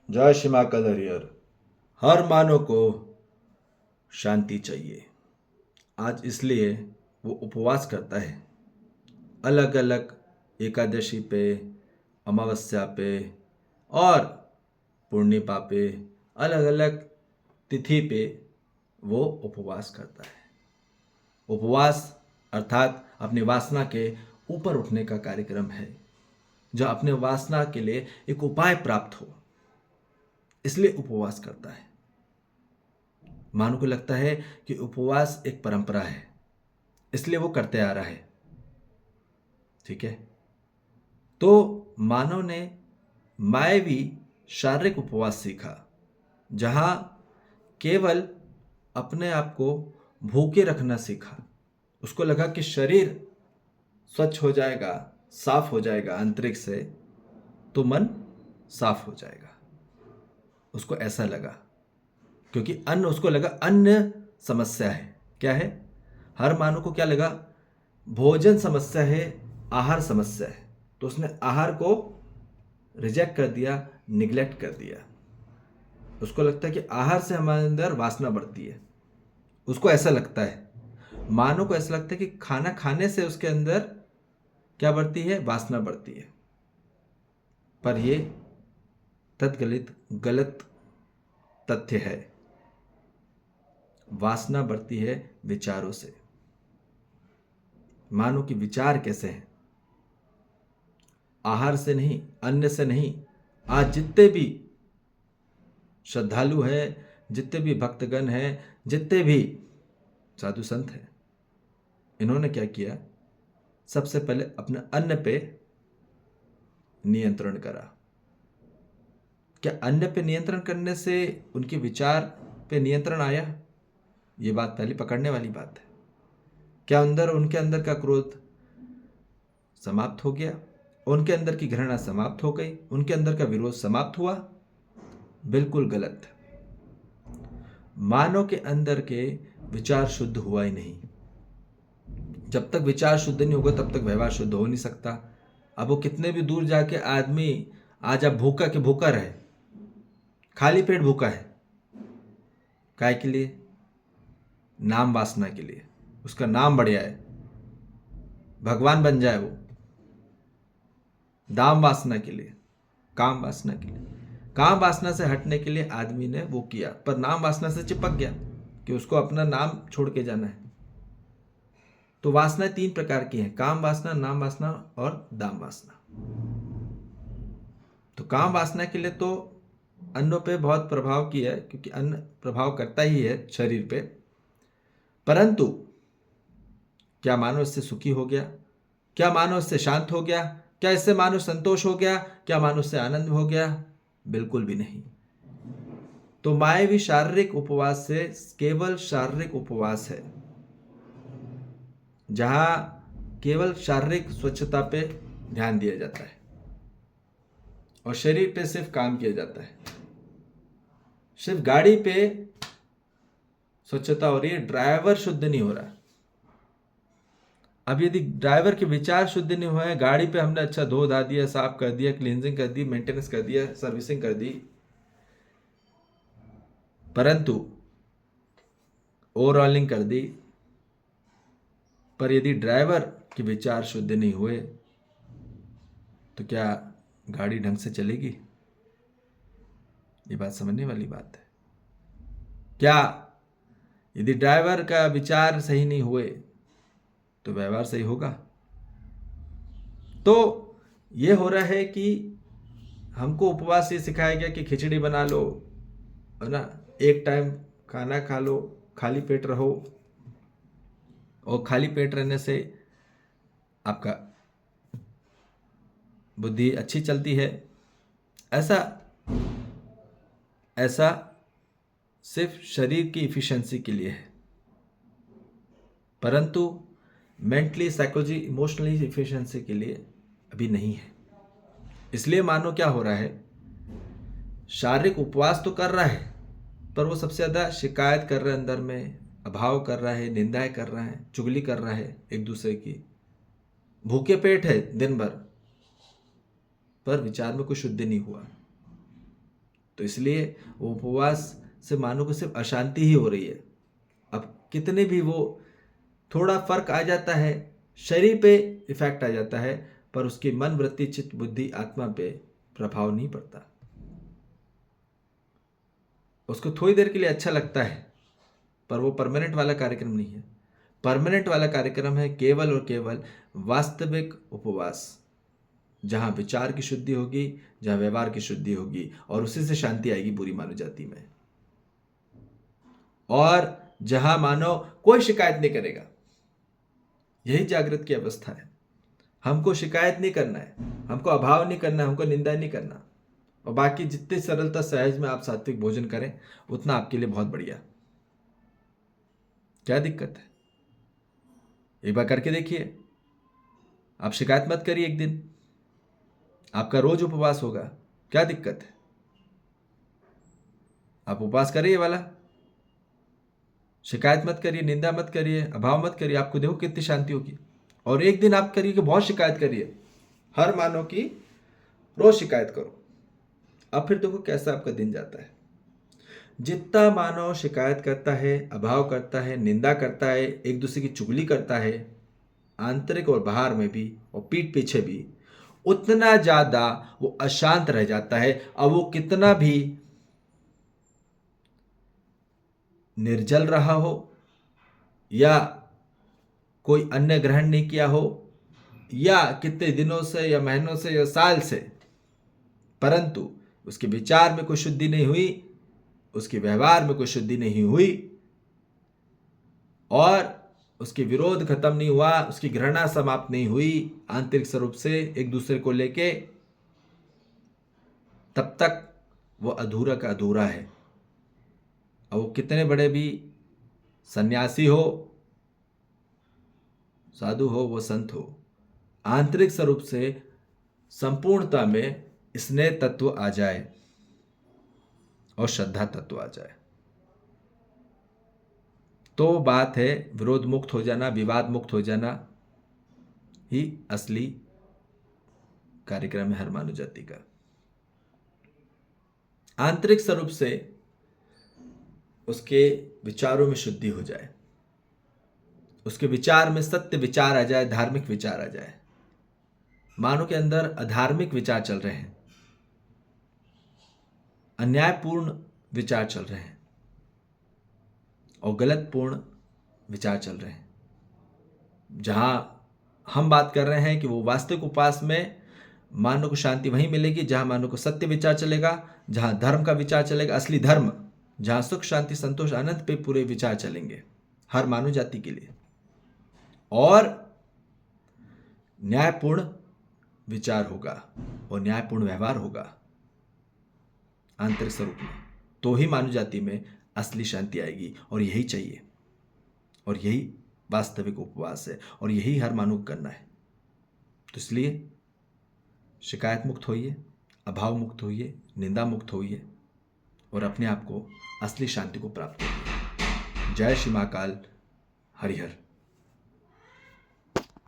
जय श्री माँ कलरियर। हर मानव को शांति चाहिए। आज इसलिए वो उपवास करता है, अलग अलग एकादशी पे, अमावस्या पे और पूर्णिमा पे, अलग अलग तिथि पे वो उपवास करता है। उपवास अर्थात अपनी वासना के ऊपर उठने का कार्यक्रम है, जो अपने वासना के लिए एक उपाय प्राप्त हो, इसलिए उपवास करता है। मानव को लगता है कि उपवास एक परंपरा है, इसलिए वो करते आ रहा है। ठीक है, तो मानव ने मायावी शारीरिक उपवास सीखा, जहां केवल अपने आप को भूखे रखना सीखा। उसको लगा कि शरीर स्वच्छ हो जाएगा, साफ हो जाएगा अंतरिक्ष से, तो मन साफ हो जाएगा। उसको ऐसा लगा, क्योंकि अन्न, उसको लगा अन्न समस्या है। क्या है? हर मानव को क्या लगा? भोजन समस्या है, आहार समस्या है। तो उसने आहार को रिजेक्ट कर दिया, निग्लेक्ट कर दिया। उसको लगता है कि आहार से हमारे अंदर वासना बढ़ती है। उसको ऐसा लगता है, मानव को ऐसा लगता है कि खाना खाने से उसके अंदर क्या बढ़ती है? वासना बढ़ती है। पर यह तत्गलित गलत तथ्य है। वासना बढ़ती है विचारों से। मानो कि विचार कैसे हैं? आहार से नहीं, अन्न से नहीं। आज जितने भी श्रद्धालु हैं, जितने भी भक्तगण हैं, जितने भी साधु संत हैं, इन्होंने क्या किया? सबसे पहले अपने अन्न पे नियंत्रण करा। क्या अन्न पे नियंत्रण करने से उनके विचार पे नियंत्रण आया? ये बात पहले पकड़ने वाली बात है। क्या उनके अंदर का क्रोध समाप्त हो गया? उनके अंदर की घृणा समाप्त हो गई? उनके अंदर का विरोध समाप्त हुआ? बिल्कुल गलत। मानव के अंदर के विचार शुद्ध हुआ ही नहीं। जब तक विचार शुद्ध नहीं होगा तब तक व्यवहार शुद्ध हो नहीं सकता। अब वो कितने भी दूर जाके आदमी आज अब भूखा के भूखा रहे, खाली पेट भूखा है, काय के लिए? नाम वासना के लिए। उसका नाम बढ़ जाए, भगवान बन जाए वो। दाम वासना के लिए, काम वासना के लिए। काम वासना से हटने के लिए आदमी ने वो किया, पर नाम वासना से चिपक गया कि उसको अपना नाम छोड़ के जाना है। तो वासना तीन प्रकार की हैं: काम वासना, नाम वासना और दाम वासना। तो काम वासना के लिए तो अन्नों पे बहुत प्रभाव किया है, क्योंकि अन्न प्रभाव करता ही है शरीर पे। परंतु क्या मानव इससे सुखी हो गया? क्या मानव इससे शांत हो गया? क्या इससे मानव संतोष हो गया? क्या मानव से आनंद हो गया? बिल्कुल भी नहीं। तो मायावी शारीरिक उपवास से केवल शारीरिक उपवास है, जहां केवल शारीरिक स्वच्छता पे ध्यान दिया जाता है और शरीर पे सिर्फ काम किया जाता है। सिर्फ गाड़ी पे स्वच्छता हो रही है, ड्राइवर शुद्ध नहीं हो रहा। अब यदि ड्राइवर के विचार शुद्ध नहीं हुए हैं, गाड़ी पे हमने अच्छा धो धा दिया, साफ कर दिया, क्लींजिंग कर दी, मेंटेनेंस कर दिया, सर्विसिंग कर दी, परंतु ओवरऑलिंग कर दी, पर यदि ड्राइवर के विचार शुद्ध नहीं हुए तो क्या गाड़ी ढंग से चलेगी? ये बात समझने वाली बात है। क्या यदि ड्राइवर का विचार सही नहीं हुए तो व्यवहार सही होगा? तो ये हो रहा है कि हमको उपवास ये सिखाया गया कि खिचड़ी बना लो, है ना, एक टाइम खाना खा लो, खाली पेट रहो, और खाली पेट रहने से आपका बुद्धि अच्छी चलती है। ऐसा ऐसा सिर्फ शरीर की इफिशिएंसी के लिए है, परंतु मेंटली, साइकोलॉजी, इमोशनली इफिशिएंसी के लिए अभी नहीं है। इसलिए मानो क्या हो रहा है, शारीरिक उपवास तो कर रहा है, पर वो सबसे ज़्यादा शिकायत कर रहा है, अंदर में अभाव कर रहा है, निंदाएं कर रहा है, चुगली कर रहा है एक दूसरे की। भूखे पेट है दिन भर, पर विचार में कुछ शुद्धि नहीं हुआ। तो इसलिए वो उपवास से मानव को सिर्फ अशांति ही हो रही है। अब कितने भी वो थोड़ा फर्क आ जाता है, शरीर पे इफेक्ट आ जाता है, पर उसकी मन, वृत्ति, चित्त, बुद्धि, आत्मा पे प्रभाव नहीं पड़ता। उसको थोड़ी देर के लिए अच्छा लगता है, पर वो परमानेंट वाला कार्यक्रम नहीं है। परमानेंट वाला कार्यक्रम है केवल और केवल वास्तविक उपवास, जहां विचार की शुद्धि होगी, जहां व्यवहार की शुद्धि होगी, और उसी से शांति आएगी पूरी मानव जाति में, और जहां मानव कोई शिकायत नहीं करेगा। यही जागृत की अवस्था है। हमको शिकायत नहीं करना है, हमको अभाव नहीं करना है, हमको निंदा नहीं करना, और बाकी जितनी सरलता सहज में आप सात्विक भोजन करें उतना आपके लिए बहुत बढ़िया। क्या दिक्कत है? एक बार करके देखिए। आप शिकायत मत करिए, एक दिन आपका रोज उपवास होगा, क्या दिक्कत है? आप उपवास करिए वाला, शिकायत मत करिए, निंदा मत करिए, अभाव मत करिए, आपको देखो कितनी शांति होगी। और एक दिन आप करिए कि बहुत शिकायत करिए, हर मानव की रोज शिकायत करो, अब फिर देखो कैसा आपका दिन जाता है। जितना मानव शिकायत करता है, अभाव करता है, निंदा करता है, एक दूसरे की चुगली करता है, आंतरिक और बाहर में भी और पीठ पीछे भी, उतना ज्यादा वो अशांत रह जाता है। अब वो कितना भी निर्जल रहा हो या कोई अन्य ग्रहण नहीं किया हो, या कितने दिनों से या महीनों से या साल से, परंतु उसके विचार में कोई शुद्धि नहीं हुई, उसके व्यवहार में कोई शुद्धि नहीं हुई, और उसके विरोध खत्म नहीं हुआ, उसकी घृणा समाप्त नहीं हुई आंतरिक स्वरूप से एक दूसरे को लेके, तब तक वो अधूरा का अधूरा है। और वो कितने बड़े भी सन्यासी हो, साधु हो, वो संत हो, आंतरिक स्वरूप से संपूर्णता में स्नेह तत्व आ जाए और श्रद्धा तत्व आ जाए, तो बात है विरोध मुक्त हो जाना, विवाद मुक्त हो जाना ही असली कार्यक्रम है हर मानव जाति का। आंतरिक स्वरूप से उसके विचारों में शुद्धि हो जाए, उसके विचार में सत्य विचार आ जाए, धार्मिक विचार आ जाए। मानव के अंदर अधार्मिक विचार चल रहे हैं, अन्यायपूर्ण विचार चल रहे हैं, और गलतपूर्ण विचार चल रहे हैं। जहां हम बात कर रहे हैं कि वो वास्तविक उपवास में मानव को शांति वहीं मिलेगी जहां मानव को सत्य विचार चलेगा, जहां धर्म का विचार चलेगा, असली धर्म, जहां सुख, शांति, संतोष, आनंद पे पूरे विचार चलेंगे हर मानव जाति के लिए, और न्यायपूर्ण विचार होगा और न्यायपूर्ण व्यवहार होगा आंतरिक स्वरूप में, तो ही मानव जाति में असली शांति आएगी। और यही चाहिए, और यही वास्तविक उपवास है, और यही हर मानव को करना है। तो इसलिए शिकायत मुक्त होइए, अभाव मुक्त होइए, निंदा मुक्त होइए, और अपने आप को असली शांति को प्राप्त करिए। जय श्री महाकाल, हरिहर।